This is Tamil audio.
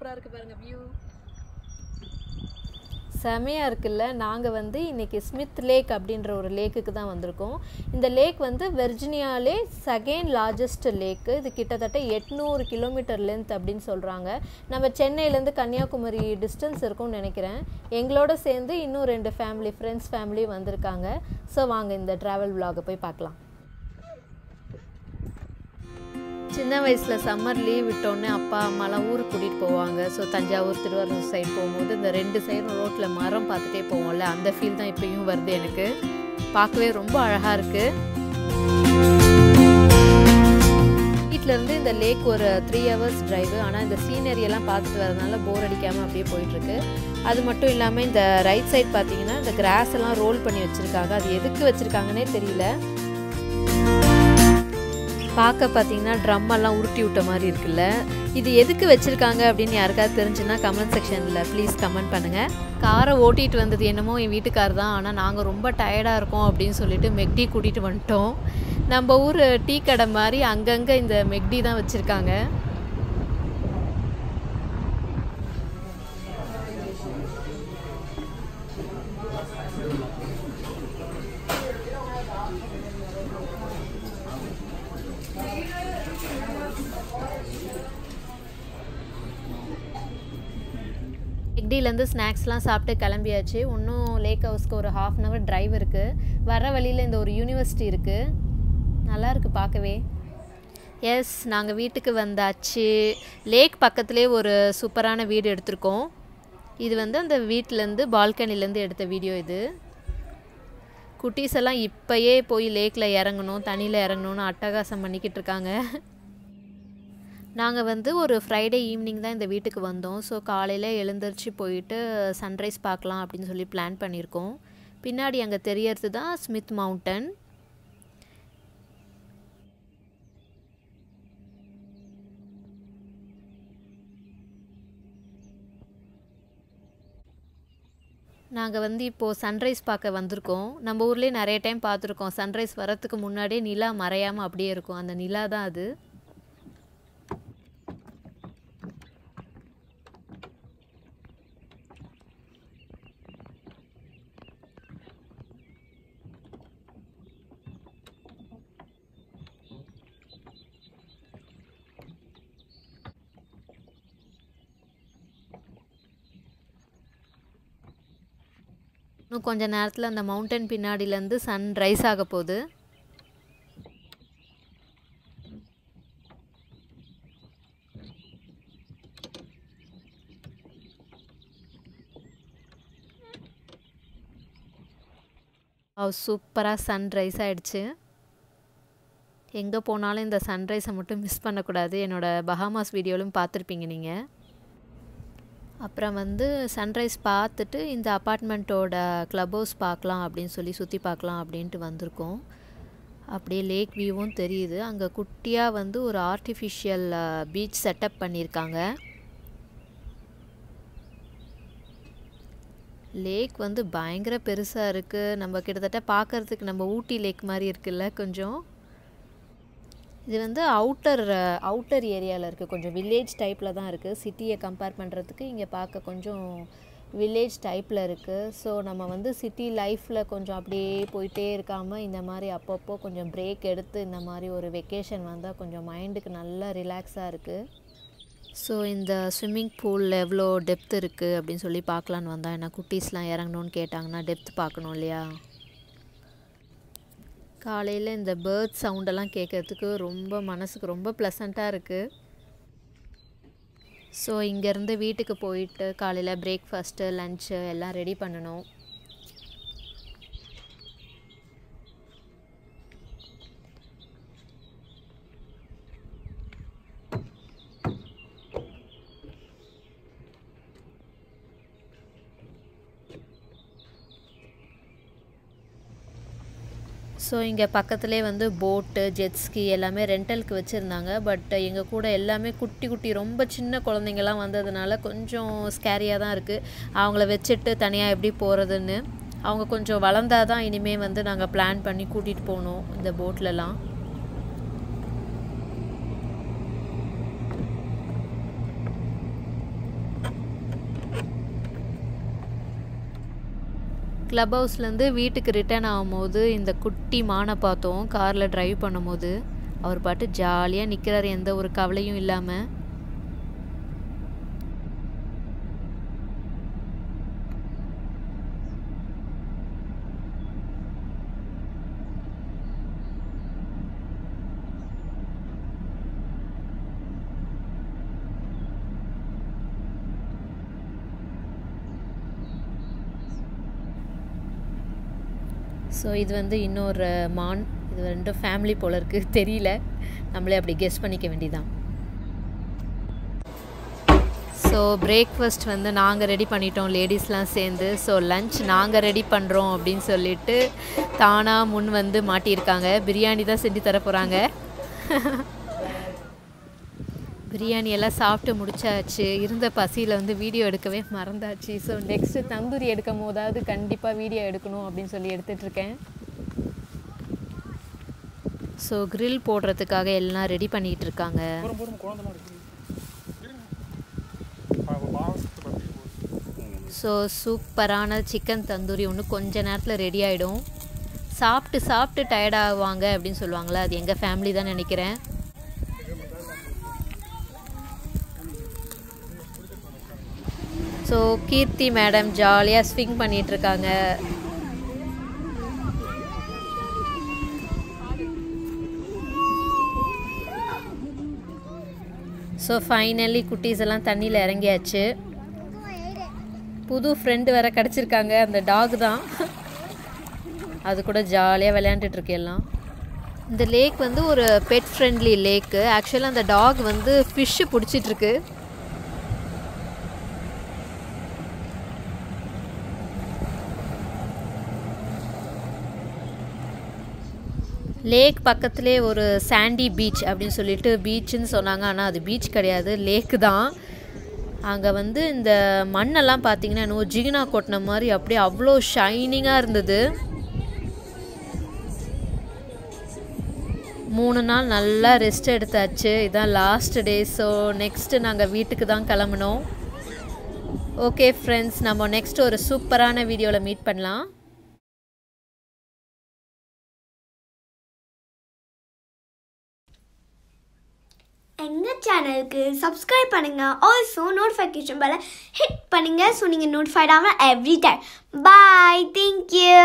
சூப்பரா இருக்கு பாருங்க வியூ. செமையா இருக்குல்ல. நாங்கள் வந்து இன்றைக்கி ஸ்மித் லேக் அப்படின்ற ஒரு லேக்குக்கு தான் வந்திருக்கோம். இந்த லேக் வந்து வெர்ஜினியாலே செகண்ட் லார்ஜஸ்ட் லேக்கு. இது கிட்டத்தட்ட 800 கிலோமீட்டர் லென்த் அப்படின்னு சொல்கிறாங்க. நம்ம சென்னையிலேருந்து கன்னியாகுமரி டிஸ்டன்ஸ் இருக்கும்னு நினைக்கிறேன். எங்களோட சேர்ந்து இன்னும் 2 ஃபேமிலி ஃப்ரெண்ட்ஸ் ஃபேமிலி வந்திருக்காங்க. ஸோ வாங்க இந்த ட்ராவல் விலாகை போய் பார்க்கலாம். சின்ன வயசில் சம்மர் லீவ் விட்டோன்னே அப்பா அம்மாலாம் ஊருக்கு கூட்டிகிட்டு போவாங்க. ஸோ தஞ்சாவூர் திருவாரூர் சைடு போகும்போது இந்த 2 சைடும் ரோட்டில் மரம் பார்த்துட்டே போவோம்ல, அந்த ஃபீல் தான் இப்போயும் வருது எனக்கு. பார்க்கவே ரொம்ப அழகாக இருக்குது. வீட்டிலேருந்து இந்த லேக் ஒரு 3 hours டிரைவு. ஆனால் இந்த சீனரியெல்லாம் பார்த்துட்டு வரதுனால போர் அடிக்காமல் அப்படியே போயிட்டுருக்கு. அது மட்டும் இல்லாமல் இந்த ரைட் சைட் பார்த்தீங்கன்னா இந்த கிராஸ் எல்லாம் ரோல் பண்ணி வச்சுருக்காங்க. அது எதுக்கு வச்சுருக்காங்கன்னே தெரியல. பார்க்க பார்த்தீங்கன்னா ட்ரம்மெல்லாம் உருட்டி விட்ட மாதிரி இருக்குல்ல. இது எதுக்கு வச்சுருக்காங்க அப்படின்னு யாருக்காவது தெரிஞ்சுன்னா கமெண்ட் செக்ஷனில் ப்ளீஸ் கமெண்ட் பண்ணுங்கள். காரை ஓட்டிகிட்டு வந்தது என்னமோ என் வீட்டுக்கார் தான். ஆனால் நாங்கள் ரொம்ப டயர்டாக இருக்கோம் அப்படின்னு சொல்லிட்டு மெக்டி கூட்டிகிட்டு வந்துட்டோம். நம்ம ஊர் டீ கடை மாதிரி அங்கங்கே இந்த மெக்டி தான் வச்சுருக்காங்க. மெக்டிலேருந்து ஸ்நாக்ஸ்லாம் சாப்பிட்டு கிளம்பியாச்சு. இன்னும் லேக் ஹவுஸ்க்கு ஒரு 1/2 hour டிரைவ் இருக்குது. வர வழியில் இந்த ஒரு யூனிவர்சிட்டி இருக்குது. நல்லாயிருக்கு பார்க்கவே. எஸ், நாங்கள் வீட்டுக்கு வந்தாச்சு. லேக் பக்கத்துலேயே ஒரு சூப்பரான வீடு எடுத்திருக்கோம். இது வந்து அந்த வீட்டிலேருந்து பால்கனிலேருந்து எடுத்த வீடியோ இது. குட்டீஸ் எல்லாம் இப்போயே போய் லேக்கில் இறங்கணும், தண்ணியில் இறங்கணும்னு அட்டகாசம் பண்ணிக்கிட்டு இருக்காங்க. நாங்கள் வந்து ஒரு ஃப்ரைடே ஈவினிங் தான் இந்த வீட்டுக்கு வந்தோம். ஸோ காலையில் எழுந்திரிச்சு போயிட்டு சன்ரைஸ் பார்க்கலாம் அப்படின்னு சொல்லி பிளான் பண்ணியிருக்கோம். பின்னாடி அங்கே தெரியறது தான் ஸ்மித் மவுண்டன். நாங்கள் வந்து இப்போது சன்ரைஸ் பார்க்க வந்திருக்கோம். நம்ம ஊர்லேயே நிறைய டைம் பார்த்துருக்கோம். சன்ரைஸ் வரத்துக்கு முன்னாடியே நிலா மறையாமல் அப்படியே இருக்கும். அந்த நிலா தான் அது. இன்னும் கொஞ்ச நேரத்தில் அந்த மவுண்டன் பின்னாடியிலேருந்து சன் ரைஸ் ஆக போகுது. சூப்பராக சன் ரைஸ் ஆகிடுச்சு. எங்கே போனாலும் இந்த சன்ரைஸை மட்டும் மிஸ் பண்ணக்கூடாது. என்னோடய பஹாமாஸ் வீடியோவிலும் பார்த்துருப்பீங்க நீங்கள். அப்புறம் வந்து சன்ரைஸ் பார்த்துட்டு இந்த அப்பார்ட்மெண்ட்டோட க்ளப் ஹவுஸ் பார்க்கலாம் அப்படின்னு சொல்லி சுற்றி பார்க்கலாம் அப்படின்ட்டு வந்திருக்கோம். அப்படியே லேக் வியூவும் தெரியுது. அங்கே குட்டியாக வந்து ஒரு ஆர்டிஃபிஷியல் பீச் செட்டப் பண்ணியிருக்காங்க. லேக் வந்து பயங்கர பெருசாக இருக்குது. நம்ம கிட்டத்தட்ட பார்க்குறதுக்கு நம்ம ஊட்டி லேக் மாதிரி இருக்குல்ல கொஞ்சம். இது வந்து அவுட்டர் ஏரியாவில் இருக்குது. கொஞ்சம் வில்லேஜ் டைப்பில் தான் இருக்குது. சிட்டியை கம்பேர் பண்ணுறதுக்கு இங்கே பார்க்க கொஞ்சம் வில்லேஜ் டைப்பில் இருக்குது. ஸோ நம்ம வந்து சிட்டி லைஃப்பில் கொஞ்சம் அப்படியே போயிட்டே இருக்காமல் இந்த மாதிரி அப்பப்போ கொஞ்சம் பிரேக் எடுத்து இந்த மாதிரி ஒரு வெக்கேஷன் வந்தால் கொஞ்சம் மைண்டுக்கு நல்லா ரிலாக்ஸாக இருக்குது. ஸோ இந்த ஸ்விம்மிங் பூலில் எவ்வளோ டெப்த் இருக்குது அப்படின்னு சொல்லி பார்க்கலான்னு வந்தேன். ஏன்னா குட்டீஸ்லாம் இறங்கணுன்னு கேட்டாங்கன்னா டெப்த் பார்க்கணும் இல்லையா. காலையில் இந்த பேர்ட் சவுண்டெல்லாம் கேட்குறதுக்கு ரொம்ப மனசுக்கு ரொம்ப ப்ளசண்ட்டாக இருக்குது. ஸோ இங்கேருந்து வீட்டுக்கு போயிட்டு காலையில் பிரேக்ஃபாஸ்ட்டு லன்ச்சு எல்லாம் ரெடி பண்ணணும். ஸோ இங்கே பக்கத்துலேயே வந்து போட்டு ஜெட்ஸ்கி எல்லாமே ரெண்டலுக்கு வச்சுருந்தாங்க. பட் எங்கள் கூட எல்லாமே குட்டி ரொம்ப சின்ன குழந்தைங்கள்லாம் வந்ததுனால கொஞ்சம் ஸ்கேரியாக தான் இருக்குது. அவங்கள வச்சுட்டு தனியாக எப்படி போகிறதுன்னு. அவங்க கொஞ்சம் வளர்ந்தால் தான் இனிமேல் வந்து நாங்கள் பிளான் பண்ணி கூட்டிகிட்டு போகணும் இந்த போட்லலாம். கிளப் ஹவுஸ்லேருந்து வீட்டுக்கு ரிட்டர்ன் ஆகும்போது இந்த குட்டி மானை பார்த்தோம் காரில் ட்ரைவ் பண்ணும்போது. அவர் பாட்டு ஜாலியாக நிற்கிறார், எந்த ஒரு கவலையும் இல்லாமல். ஸோ இது வந்து இன்னொரு மான். இது ரெண்டும் ஃபேமிலி போல் இருக்குது, தெரியல, நம்மளே அப்படி கெஸ் பண்ணிக்க வேண்டியதான். ஸோ பிரேக்ஃபாஸ்ட் வந்து நாங்கள் ரெடி பண்ணிட்டோம் லேடிஸ்லாம் சேர்ந்து. ஸோ லன்ச் நாங்கள் ரெடி பண்ணுறோம் அப்படின்னு சொல்லிட்டு தானாக முன் வந்து மாட்டியிருக்காங்க. பிரியாணி தான் செஞ்சு தர போகிறாங்க. பிரியாணி எல்லாம் சாப்பிட்டு முடிச்சாச்சு. இருந்த பசியில் வந்து வீடியோ எடுக்கவே மறந்தாச்சு. ஸோ நெக்ஸ்ட்டு தந்தூரி எடுக்கும் போதாவது கண்டிப்பாக வீடியோ எடுக்கணும் அப்படின்னு சொல்லி எடுத்துகிட்ருக்கேன். ஸோ கிரில் போடுறதுக்காக எல்லாம் ரெடி பண்ணிகிட்டு இருக்காங்க. ஸோ சூப்பரான சிக்கன் தந்தூரி ஒன்று கொஞ்ச நேரத்தில் ரெடி ஆகிடும். சாப்பிட்டு சாப்பிட்டு டயர்ட் ஆகுவாங்க அப்படின்னு சொல்லுவாங்களே, அது எங்கள் ஃபேமிலி தான் நினைக்கிறேன். ஸோ கீர்த்தி மேடம் ஜாலியாக ஸ்விங் பண்ணிகிட்ருக்காங்க. ஸோ ஃபைனலி குட்டீஸ் எல்லாம் தண்ணியில் இறங்கியாச்சு. புது ஃப்ரெண்டு வேறு கிடச்சிருக்காங்க, அந்த டாக் தான். அது கூட ஜாலியாக விளையாண்டுட்ருக்கு எல்லாம். இந்த லேக் வந்து ஒரு பெட் ஃப்ரெண்ட்லி லேக்கு. ஆக்சுவலாக அந்த டாக் வந்து ஃபிஷ்ஷு பிடிச்சிட்ருக்கு. லேக் பக்கத்துலேயே ஒரு சாண்டி பீச் அப்படின்னு சொல்லிட்டு பீச்சுன்னு சொன்னாங்க. ஆனால் அது பீச் கிடையாது, லேக்கு தான். அங்கே வந்து இந்த மண்ணெல்லாம் பார்த்தீங்கன்னா என்னவோ ஜிகினா கொட்டின மாதிரி அப்படியே அவ்வளோ ஷைனிங்காக இருந்தது. 3 நாள் நல்லா ரெஸ்ட் எடுத்தாச்சு. இதுதான் லாஸ்ட் டே. ஸோ நெக்ஸ்ட்டு நாங்கள் வீட்டுக்கு தான் கிளம்புனோம். ஓகே ஃப்ரெண்ட்ஸ், நம்ம நெக்ஸ்ட் ஒரு சூப்பரான வீடியோவில் மீட் பண்ணலாம். எங்கள் சேனலுக்கு சப்ஸ்கிரைப் பண்ணுங்கள். ஆல்சோ நோட்டிஃபிகேஷன் பெல்லை ஹிட் பண்ணுங்கள். ஸோ நீங்கள் நோட்டிஃபைட் ஆகலாம் எவ்ரி டைம். பாய், தேங்க்யூ.